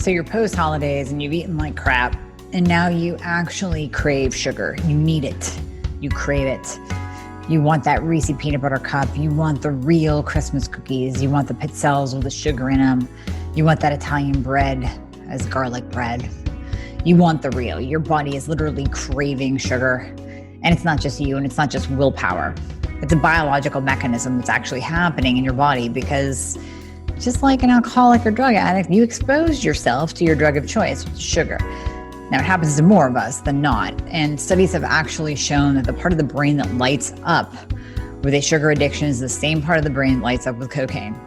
So you're post holidays and you've eaten like crap, and now you actually crave sugar. You need it. You crave it. You want that Reese peanut butter cup. You want the real Christmas cookies. You want the pizzelles with the sugar in them. You want that Italian bread as garlic bread. You want the real. Your body is literally craving sugar. And it's not just you, and it's not just willpower. It's a biological mechanism that's actually happening in your body because just like an alcoholic or drug addict, you exposed yourself to your drug of choice, which is sugar. Now, it happens to more of us than not. And studies have actually shown that the part of the brain that lights up with a sugar addiction is the same part of the brain that lights up with cocaine.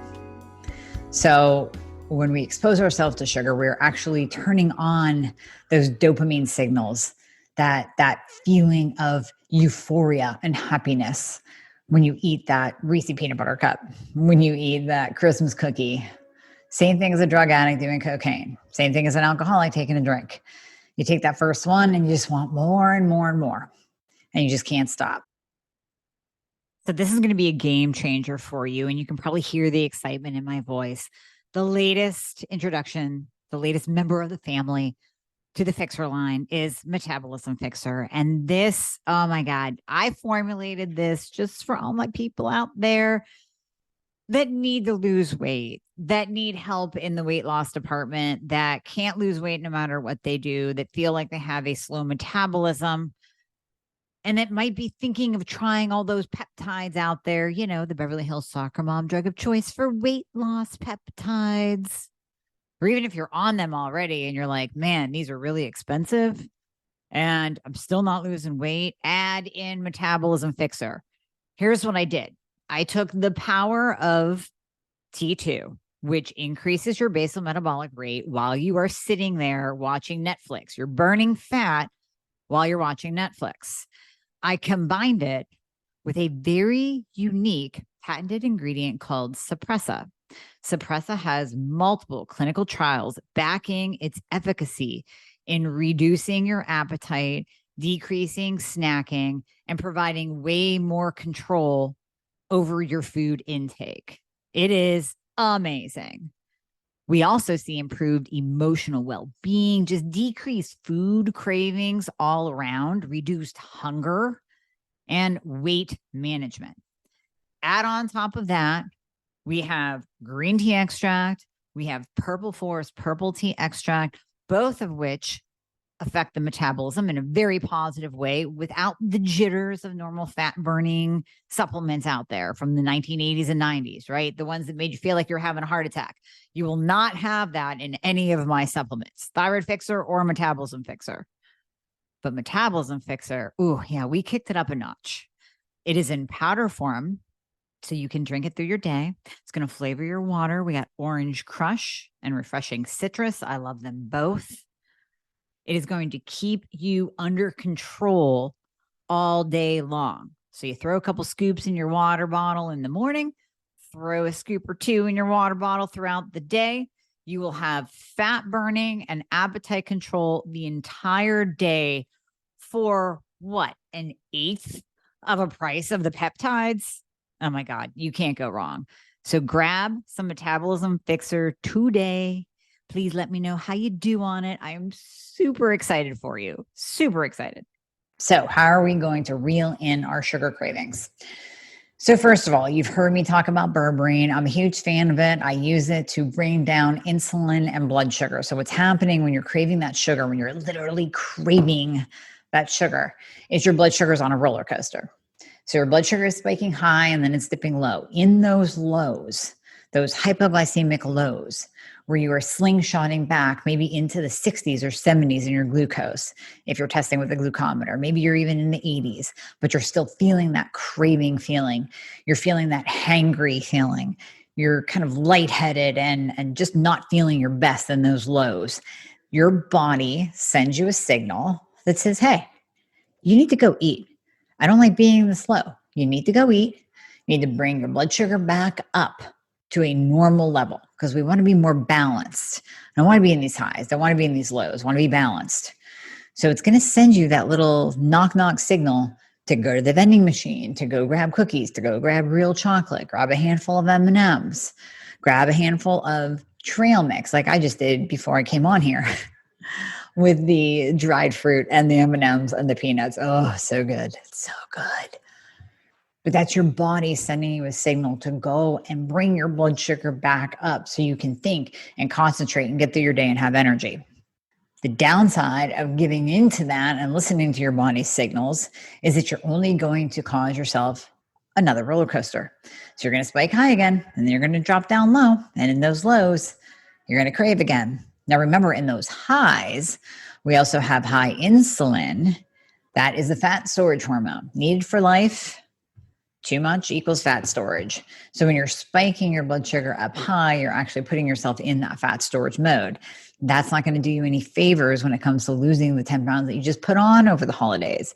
So when we expose ourselves to sugar, we're actually turning on those dopamine signals, that feeling of euphoria and happiness when you eat that Reese peanut butter cup, when you eat that Christmas cookie. Same thing as a drug addict doing cocaine. Same thing as an alcoholic taking a drink. You take that first one and you just want more and more and more, and you just can't stop. So this is going to be a game changer for you, and you can probably hear the excitement in my voice. The latest introduction, the latest member of the family to the Fixer line is Metabolism Fixer. And this, oh my God, I formulated this just for all my people out there that need to lose weight, that need help in the weight loss department, that can't lose weight no matter what they do, that feel like they have a slow metabolism, and that might be thinking of trying all those peptides out there, you know, the Beverly Hills soccer mom drug of choice for weight loss peptides. Or even if you're on them already and you're like, man, these are really expensive and I'm still not losing weight, add in Metabolism Fixer. Here's what I did. I took the power of T2, which increases your basal metabolic rate while you are sitting there watching Netflix. You're burning fat while you're watching Netflix. I combined it with a very unique patented ingredient called Suppressa. Suppressa has multiple clinical trials backing its efficacy in reducing your appetite, decreasing snacking, and providing way more control over your food intake. It is amazing. We also see improved emotional well-being, just decreased food cravings all around, reduced hunger, and weight management. Add on top of that, we have green tea extract, we have purple forest purple tea extract, both of which affect the metabolism in a very positive way without the jitters of normal fat burning supplements out there from the 1980s and 90s, right? The ones that made you feel like you're having a heart attack. You will not have that in any of my supplements, Thyroid Fixer or Metabolism Fixer. But Metabolism Fixer, ooh, yeah, we kicked it up a notch. It is in powder form, so you can drink it through your day. It's going to flavor your water. We got Orange Crush and Refreshing Citrus. I love them both. It is going to keep you under control all day long. So you throw a couple scoops in your water bottle in the morning, throw a scoop or two in your water bottle throughout the day. You will have fat burning and appetite control the entire day for what? An eighth of a price of the peptides? Oh my God, you can't go wrong. So grab some Metabolism Fixer today. Please let me know how you do on it. I am super excited for you. Super excited. So how are we going to reel in our sugar cravings? So first of all, you've heard me talk about Berberine. I'm a huge fan of it. I use it to bring down insulin and blood sugar. So what's happening when you're craving that sugar, when you're literally craving that sugar, is your blood sugar is on a roller coaster. So your blood sugar is spiking high and then it's dipping low. In those lows, those hypoglycemic lows, where you are slingshotting back maybe into the 60s or 70s in your glucose, if you're testing with a glucometer, maybe you're even in the 80s, but you're still feeling that craving feeling. You're feeling that hangry feeling. You're kind of lightheaded and just not feeling your best in those lows. Your body sends you a signal that says, hey, you need to go eat. I don't like being this low. You need to go eat. You need to bring your blood sugar back up to a normal level because we want to be more balanced. I don't want to be in these highs. I don't want to be in these lows. I want to be balanced. So it's going to send you that little knock signal to go to the vending machine, to go grab cookies, to go grab real chocolate, grab a handful of M&Ms, grab a handful of trail mix like I just did before I came on here with the dried fruit and the M&Ms and the peanuts. Oh, so good. It's so good. But that's your body sending you a signal to go and bring your blood sugar back up so you can think and concentrate and get through your day and have energy. The downside of giving into that and listening to your body's signals is that you're only going to cause yourself another roller coaster. So you're going to spike high again, and then you're going to drop down low. And in those lows, you're going to crave again. Now, remember, in those highs, we also have high insulin. That is the fat storage hormone needed for life. Too much equals fat storage. So when you're spiking your blood sugar up high, you're actually putting yourself in that fat storage mode. That's not going to do you any favors when it comes to losing the 10 pounds that you just put on over the holidays,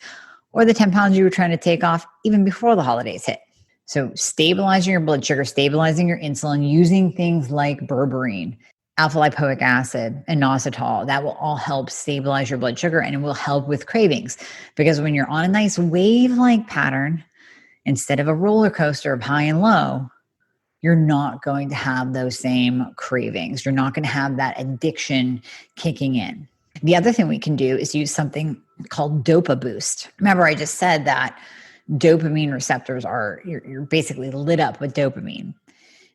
or the 10 pounds you were trying to take off even before the holidays hit. So stabilizing your blood sugar, stabilizing your insulin, using things like Berberine, alpha lipoic acid, Inositol, that will all help stabilize your blood sugar, and it will help with cravings. Because when you're on a nice wave-like pattern, instead of a roller coaster of high and low, you're not going to have those same cravings. You're not going to have that addiction kicking in. The other thing we can do is use something called Dopaboost. Remember, I just said that dopamine receptors you're basically lit up with dopamine.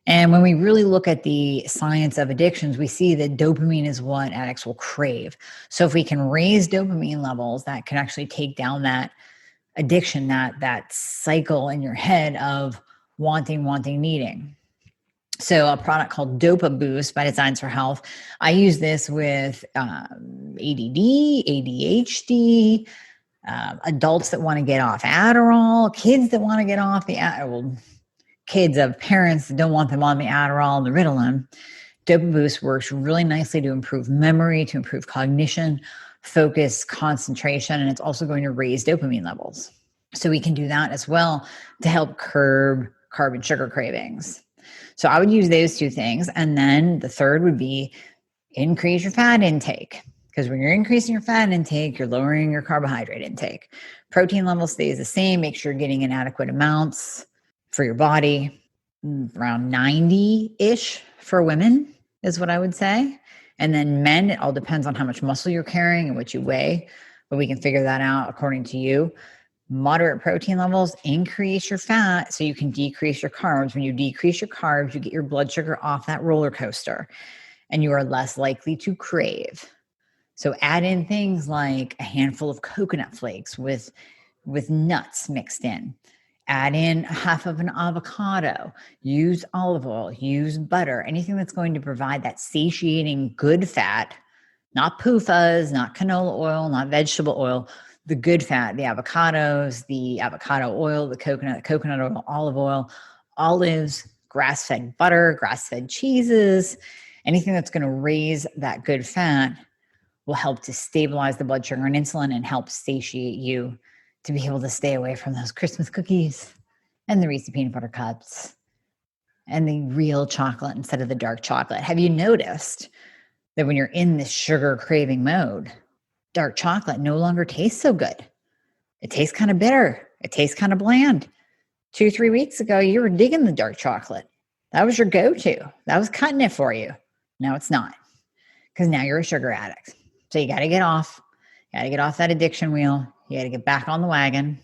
And when we really look at the science of addictions, we see that dopamine is what addicts will crave. So if we can raise dopamine levels, that can actually take down that addiction, that cycle in your head of wanting, needing. So a product called Dopaboost by Designs for Health. I use this with ADD, ADHD, adults that want to get off Adderall, kids that want to get off kids of parents that don't want them on the Adderall and the Ritalin. Dopaboost works really nicely to improve memory, to improve cognition, focus, concentration, and it's also going to raise dopamine levels. So we can do that as well to help curb carb and sugar cravings. So I would use those two things. And then the third would be increase your fat intake. Because when you're increasing your fat intake, you're lowering your carbohydrate intake. Protein level stays the same. Make sure you're getting in adequate amounts for your body. Around 90-ish for women is what I would say. And then men, it all depends on how much muscle you're carrying and what you weigh, but we can figure that out according to you. Moderate protein levels, increase your fat so you can decrease your carbs. When you decrease your carbs, you get your blood sugar off that roller coaster and you are less likely to crave. So add in things like a handful of coconut flakes with nuts mixed in. Add in half of an avocado, use olive oil, use butter, anything that's going to provide that satiating good fat, not PUFAs, not canola oil, not vegetable oil, the good fat, the avocados, the avocado oil, the coconut oil, olive oil, olives, grass-fed butter, grass-fed cheeses, anything that's going to raise that good fat will help to stabilize the blood sugar and insulin and help satiate you to be able to stay away from those Christmas cookies and the Reese's peanut butter cups and the real chocolate instead of the dark chocolate. Have you noticed that when you're in this sugar craving mode, dark chocolate no longer tastes so good? It tastes kind of bitter. It tastes kind of bland. 2-3 weeks ago, you were digging the dark chocolate. That was your go-to. That was cutting it for you. Now it's not, because now you're a sugar addict. So you got to get off. You got to get off that addiction wheel. You got to get back on the wagon.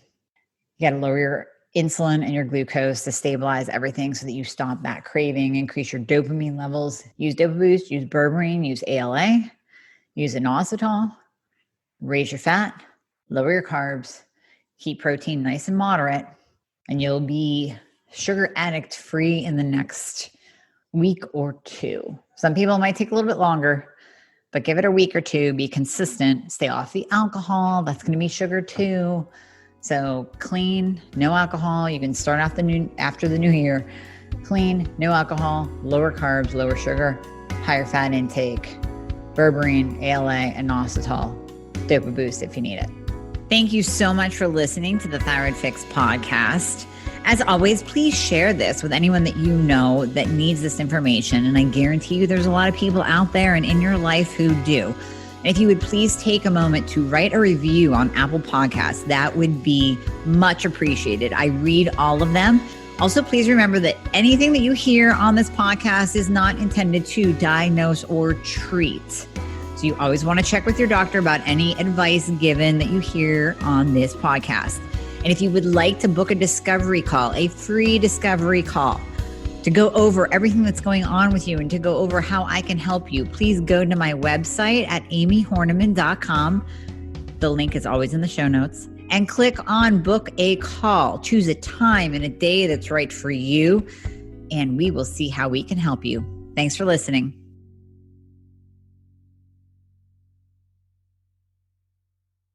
You got to lower your insulin and your glucose to stabilize everything so that you stop that craving, increase your dopamine levels. Use Dopaboost, use Berberine, use ALA, use Inositol, raise your fat, lower your carbs, keep protein nice and moderate, and you'll be sugar addict free in the next week or two. Some people might take a little bit longer, but give it a week or two, be consistent, stay off the alcohol. That's going to be sugar too. So clean, no alcohol. You can start off after the new year. Clean, no alcohol, lower carbs, lower sugar, higher fat intake, Berberine, ALA, Inositol, Dopaboost if you need it. Thank you so much for listening to the Thyroid Fix podcast. As always, please share this with anyone that you know that needs this information. And I guarantee you there's a lot of people out there and in your life who do. And if you would please take a moment to write a review on Apple Podcasts, that would be much appreciated. I read all of them. Also, please remember that anything that you hear on this podcast is not intended to diagnose or treat. So you always want to check with your doctor about any advice given that you hear on this podcast. And if you would like to book a discovery call, a free discovery call, to go over everything that's going on with you and to go over how I can help you, please go to my website at amiehornaman.com. The link is always in the show notes. And click on book a call. Choose a time and a day that's right for you. And we will see how we can help you. Thanks for listening.